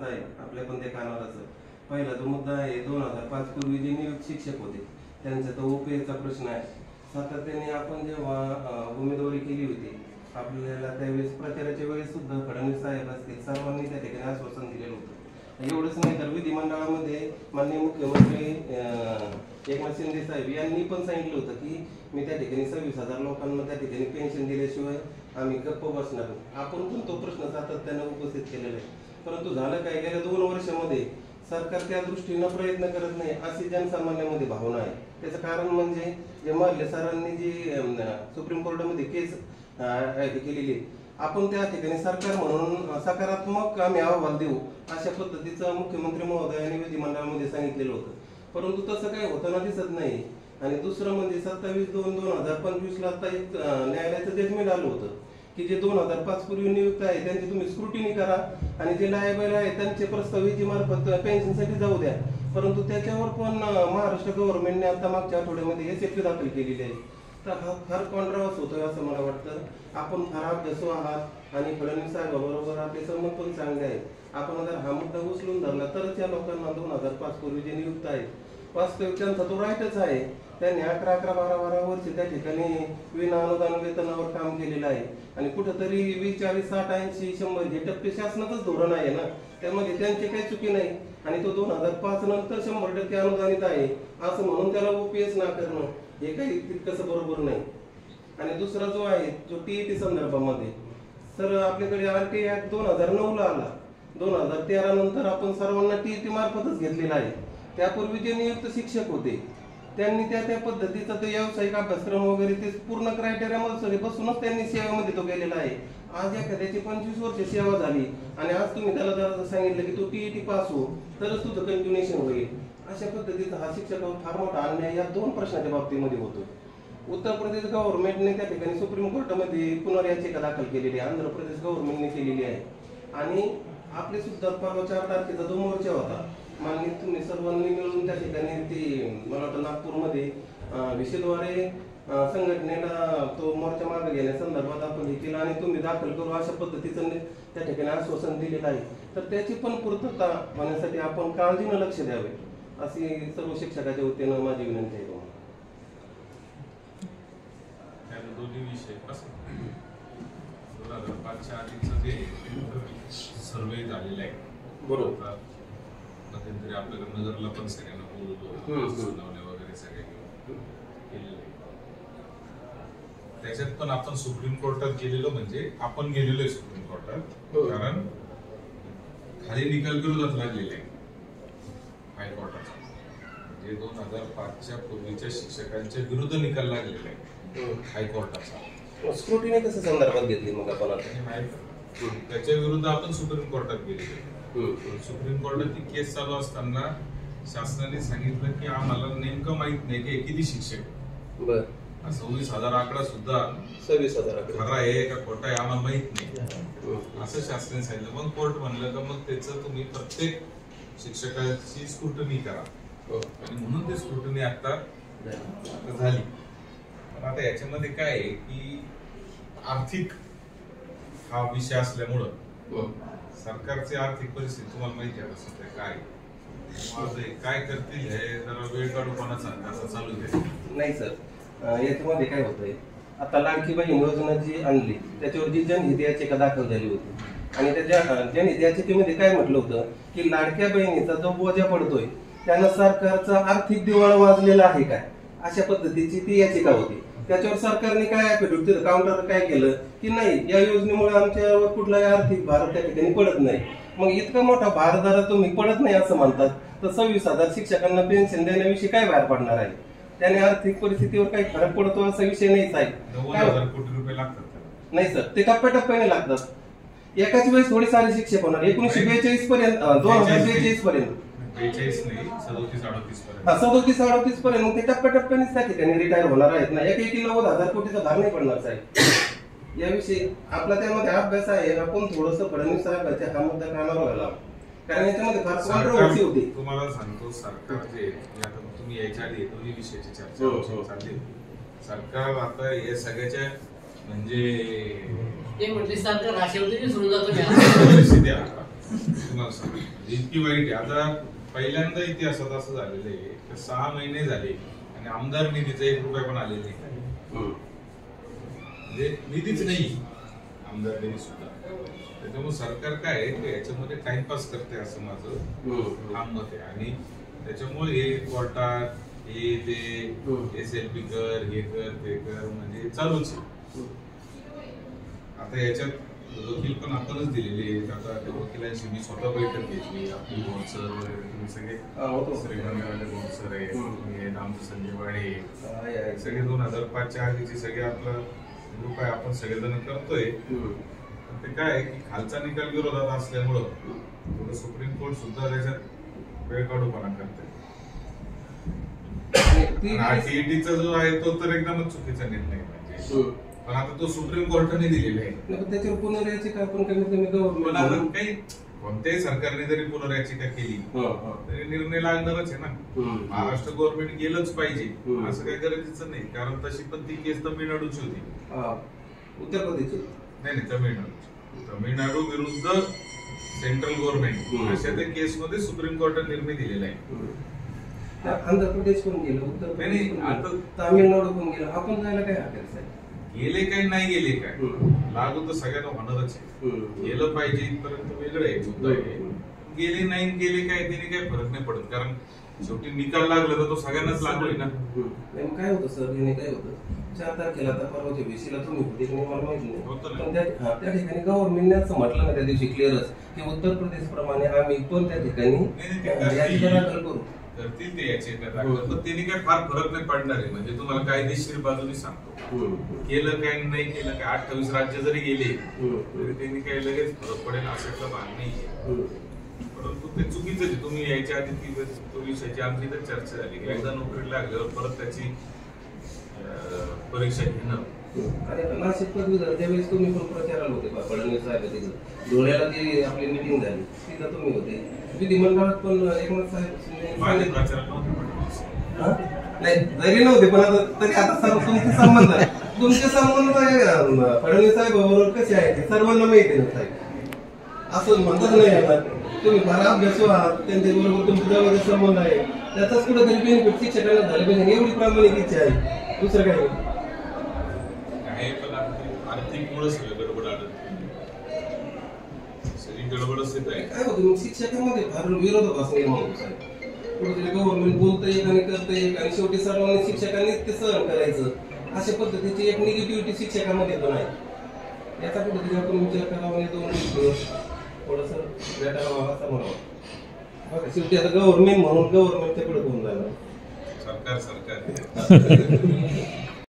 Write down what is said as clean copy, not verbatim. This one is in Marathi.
म्हणत आहे आपल्या पण ते कानावरचं. पहिला जो मुद्दा आहे 2005 पूर्वी जे नियुक्त शिक्षक होते त्यांचा तो ओपीएचा प्रश्न आहे. सातत्याने आपण जेव्हा उमेदवारी केली होती आपल्याला त्यावेळेस प्रचाराच्या वेळेस सुद्धा फडणवीस साहेब असतील सर्वांनी त्या ठिकाणी आश्वासन दिलेलं होतं. एवढंच नाही तर विधिमंडळामध्ये माननीय मुख्यमंत्री एकनाथ शिंदे साहेब यांनी पण सांगितलं होतं की मी त्या ठिकाणी 26,000 लोकांना त्या ठिकाणी पेन्शन दिल्याशिवाय आम्ही गप्प बसणार. आपण पण तो प्रश्न सातत्याने उपस्थित केलेला आहे. परंतु झालं काय, गेल्या 2 वर्षामध्ये सरकार त्या दृष्टीनं प्रयत्न करत नाही अशी जनसामान्यामध्ये भावना आहे. त्याचं कारण म्हणजे जे मार्ले सरांनी जी सुप्रीम कोर्टामध्ये केस केलेली आपण त्या ठिकाणी सरकार म्हणून सकारात्मक आम्ही अहवाल देऊ अशा पद्धतीचं मुख्यमंत्री महोदयांनी विधिमंडळामध्ये सांगितलेलं होतं. परंतु तसं काही होताना दिसत नाही. आणि दुसरं म्हणजे 27/2/2025 ला आता एक न्यायालयाचं जजमेंट आलं होतं की जे 2005 पूर्वी नियुक्त आहे त्यांची तुम्ही स्क्रुटिनी करा आणि जे लायबल आहे त्यांचे प्रस्ताव विधी मार्फत पेन्शनसाठी जाऊ द्या. परंतु त्याच्यावर पण महाराष्ट्र गव्हर्नमेंटने आता मागच्या आठवड्यामध्ये SFP दाखल केलेली आहे. तर हा फार कॉन्ट्रावर्स होतोय असं मला वाटतं. आपण फार अभ्यासू आहात आणि फडणवीस साहेबाबरोबर आपले संबंध पण चांगले आहेत. आपण जर हा मुद्दा उचलून धरला तरच या लोकांना 2005 पूर्वी जे नियुक्त आहेत वास्तविक त्यांचा तो राईटच आहे. त्यांनी 11-11, 12-12 वर्ष त्या ठिकाणी विना अनुदान वेतनावर काम केलेलं आहे आणि कुठंतरी 20, 40, 60, 80, 100 हे टप्पे शासनाचंच धोरण आहे ना, त्यामध्ये त्यांची काही चुकी नाही. आणि तो 2005 नंतर 100% अनुदानित आहे असं म्हणून त्याला ओपीएस नाकारणं हे काही तितकंसं बरोबर नाही. आणि दुसरा जो आहे जो TET संदर्भामध्ये तर आपल्याकडे RT ऍक्ट 2009 ला आला. 2013 नंतर आपण सर्वांना TET मार्फतच घेतलेला आहे. त्यापूर्वी जे नियुक्त शिक्षक होते त्यांनी त्या पद्धतीचा तो व्यावसायिक अभ्यासक्रम वगैरे ते पूर्ण क्रायटेरियामध्ये बसूनच त्यांनी सेवेमध्ये तो गेलेला आहे. आज एखाद्याची 25 वर्ष सेवा झाली आणि आज तुम्ही त्याला जर सांगितलं की तू TET पास हो तरच तुझं कंटिन्युएशन होईल. अशा पद्धतीचा हा शिक्षकावर फार मोठा अन्याय या 2 प्रश्नाच्या बाबतीमध्ये होतो. उत्तर प्रदेश गव्हर्नमेंटने त्या ठिकाणी सुप्रीम कोर्टामध्ये पुनर्याचिका दाखल केलेली आहे. आंध्र प्रदेश गव्हर्नमेंटने केलेली आहे. आणि आपले सुद्धा परवा 4 तारखेचा जो मोर्चा होता माननीय तुम्ही सर्वांनी मिळून त्या ठिकाणी ती मला वाटतं नागपूरमध्ये विषयद्वारे संघटनेला तो मोर्चा मागे घेण्यासंदर्भात आपण हे केलं आणि तुम्ही दाखल करू अशा पद्धतीचं त्या ठिकाणी आश्वासन दिलेलं आहे. तर त्याची पण पूर्तता होण्यासाठी आपण काळजीनं लक्ष द्यावे अशी सर्व शिक्षकाच्या वतीनं माझी विनंती आहे. दोन्ही विषय 2005च्या आधीचं जे सर्वे झालेलं आहे बरोबर मध्यंतरी आपल्याकडे नगरला पण सगळ्यांना बोलवतो वगैरे सगळे केलेलं आहे. त्याच्यात पण आपण सुप्रीम कोर्टात गेलेलो म्हणजे आपण गेलेलो आहे सुप्रीम कोर्टात कारण खाली निकाल विरोधात लागलेले आहे हायकोर्टाचा. म्हणजे 2005च्या पूर्वीच्या शिक्षकांच्या विरुद्ध निकाल लागलेला आहे हायकोर्टाचा. स्क्रुटिनी कसं संदर्भात घेतली मग आपण त्याच्या विरुद्ध आपण सुप्रीम कोर्टात गेलेलो. सुप्रीम कोर्टात ती केस चालू असताना शासनाने सांगितलं की आम्हाला नेमकं माहित नाही की किती शिक्षक 26,000 आकडा सुद्धा 26,000 खरा आहे का खोटा आहे आम्हाला माहित नाही असं शासनाने सांगितलं. मग कोर्ट म्हणलं का मग त्याचं तुम्ही प्रत्येक शिक्षकाची स्क्रुटनी करा आणि म्हणून ते स्क्रुटनी आता झाली. पण आता याच्यामध्ये काय आहे की आर्थिक हा विषय असल्यामुळं सरकारची आर्थिक परिस्थिती तुम्हाला माहिती आहे सध्या काय करतील हे जरा वेळ काढूपणाचा असं चालू आहे. नाही सर, याच्यामध्ये काय होतंय आता लाडकी बहीण योजना जी आणली त्याच्यावर जी जनहित याचिका दाखल झाली होती आणि त्याच्या जनहित याचिकेमध्ये काय म्हटलं होतं की लाडक्या बहिणीचा जो बोजा पडतोय त्यानं सरकारचा आर्थिक दिवाळा वाजलेला आहे काय अशा पद्धतीची ती याचिका होती. त्याच्यावर सरकारने काय ऍफिडेव्हिट काउंटर काय केलं की नाही या योजनेमुळे आमच्यावर कुठलाही आर्थिक भार त्या ठिकाणी पडत नाही. मग इतका मोठा भार जरा तुम्ही पडत नाही असं म्हणतात तर 26,000 शिक्षकांना पेन्शन देण्याविषयी काय बाहेर पडणार आहे. त्याने आर्थिक परिस्थितीवर काही फरक पडतो असा विषय नाहीच आहे. 90,000 कोटी रुपये लागतात नाही सर, ते टप्प्याटप्प्याने लागतात. एकाच वेळेस थोडी सारे शिक्षक होणार 1942 पर्यंत 2042 पर्यंत 42 नाही 37-38 37-38 पर्यंत मग ते टप्प्याटप्प्यानेच त्या ठिकाणी रिटायर होणार आहेत ना. एकेकी 90,000 कोटीचा भार नाही पडणार साहेब. याविषयी आपला त्यामध्ये अभ्यास आहे. आपण थोडस फडणवीस साहेबांच्या हा मुद्दा कानावर घाला कारण याच्यामध्ये फार कॉन्ट्रोवर्सी होती. तुम्हाला सांगतो सरकार जे आता तुम्ही याच्या आधी दोन्ही विषयाची चर्चा चालली. सरकार आता हे सगळ्याच्या म्हणजे ते म्हटले सरकार राष्ट्रपती सोडून जातो परिस्थिती तुम्हाला सांगतो म्हणजे इतकी वाईट आहे. आता पहिल्यांदा इतिहासात असं झालेलं आहे की 6 महिने झाले आणि आमदार निधीचा 1 रुपया पण आलेला नाही. म्हणजे निधीच नाही आमदार निधी सुद्धा. त्याच्यामुळे सरकार काय आहे की याच्यामध्ये टाइमपास करते असं माझं ठाम मत आहे. आणि त्याच्यामुळे हे कोर्टात हे ते SLP कर हे कर ते कर म्हणजे चालूच आहे. आता याच्यात वकील पण आपणच दिलेले आहेत. आता त्या वकिलांशी मी स्वतः बैठक घेतली. आपली गोडसर वगैरे तुम्ही सगळे श्रीगंगावाले गोडसर आहे, तुम्ही आमचं संजय वाडे सगळे 2005च्या आधीचे सगळे आपलं ग्रुप आहे. आपण सगळेजण करतोय. ते काय आहे की खालचा निकाल विरोधात असल्यामुळं थोडं सुप्रीम कोर्ट सुद्धा त्याच्यात वेळ काढूपणा करते. TETचा जो आहे तो तर एकदमच चुकीचा निर्णय म्हणजे. पण आता तो सुप्रीम कोर्टाने दिलेला आहे. त्याच्यावर पुनर्याचिका पण कमीत कमी पण आता काही कोणत्याही सरकारने जरी पुनर्याचिका केली तरी निर्णय लागणारच आहे ना. महाराष्ट्र गव्हर्नमेंट गेलंच पाहिजे असं काही गरजेचं नाही. कारण तशी पण ती केस तमिळनाडूची होती. उत्तर प्रदेश नाही तमिळनाडू विरुद्ध सेंट्रल गव्हर्नमेंट अशा त्या केसमध्ये सुप्रीम कोर्टाने निर्णय दिलेला आहे. आंध्र प्रदेश पण गेलं, उत्तर प्रदेश आता तामिळनाडू पण गेलं. आपण जायला काय हरकत आहे? गेले काय नाही गेले काय लागू तर सगळ्यांना होणारच आहे. गेलं पाहिजे इथपर्यंत वेगळं आहे मुद्दा आहे. गेले नाही गेले काय त्याने काय फरक नाही पडत. कारण शेवटी निकाल लागला तर तो सगळ्यांनाच लागू आहे ना. काय होतं सर याने काय होतं 4 तारखेला आता परवाच्या VC ला तुम्ही होते की मला माहिती नाही. पण त्या ठिकाणी गव्हर्नमेंटने असं म्हटलं ना त्या दिवशी क्लिअरच की उत्तर प्रदेश प्रमाणे आम्ही पण त्या ठिकाणी याचिका दाखल करू. करतील ते याचिका दाखल. पण त्यांनी काय फार फरक नाही पडणार आहे. म्हणजे तुम्हाला कायदेशीर बाजूने सांगतो केलं काय नाही केलं काय 28 राज्य जरी गेले तरी त्यांनी काही लगेच फरक पडेल असं भाग नाही. परंतु ते चुकीचं आहे. तुम्ही यायच्या आधी ती विषयाची आमची तर चर्चा झाली. एकदा नोकरी लागल्यावर परत त्याची परीक्षा घेणं. आणि नाशिक पदवीधर त्यावेळेस तुम्ही पण प्रचाराला होते फडणवीस साहेब तिथं धुळ्याला जी आपली मिटिंग झाली तिथं तुम्ही होते. विधिमंडळात पण एकनाथ साहेब माझे प्रचार नाही जरी नव्हते पण आता तरी आता तुमचे संबंध फडणवीस साहेब बरोबर कसे आहेत सर्वांना माहिती ना साहेब असं म्हणतात नाही. तुम्ही फार अभ्यासू आहात त्यांच्या बरोबर तुमच्या जवळ संबंध आहे त्याचाच कुठेतरी बेनिफिट शिक्षकांना झालं पाहिजे एवढी प्रामाणिक इच्छा आहे. दुसरं काही आहे. पण आर्थिक मुळे सगळं गडबड आलं सगळी गडबडच येत आहे. काय होतं शिक्षकांमध्ये फार विरोधाभास निर्माण होतो साहेब. कुठेतरी गव्हर्नमेंट बोलतं एक आणि करतं एक आणि शेवटी सर्वांनी शिक्षकांनी ते सहन करायचं अशा पद्धतीची एक निगेटिव्हिटी शिक्षकांमध्ये पण आहे. याचा कुठेतरी आपण विचार करावा आणि 2 दिवस थोडंसं भेटायला व्हावा असं म्हणावं. शेवटी आता गव्हर्नमेंट म्हणून गव्हर्नमेंटच्या पुढे होऊन जाणार सरकार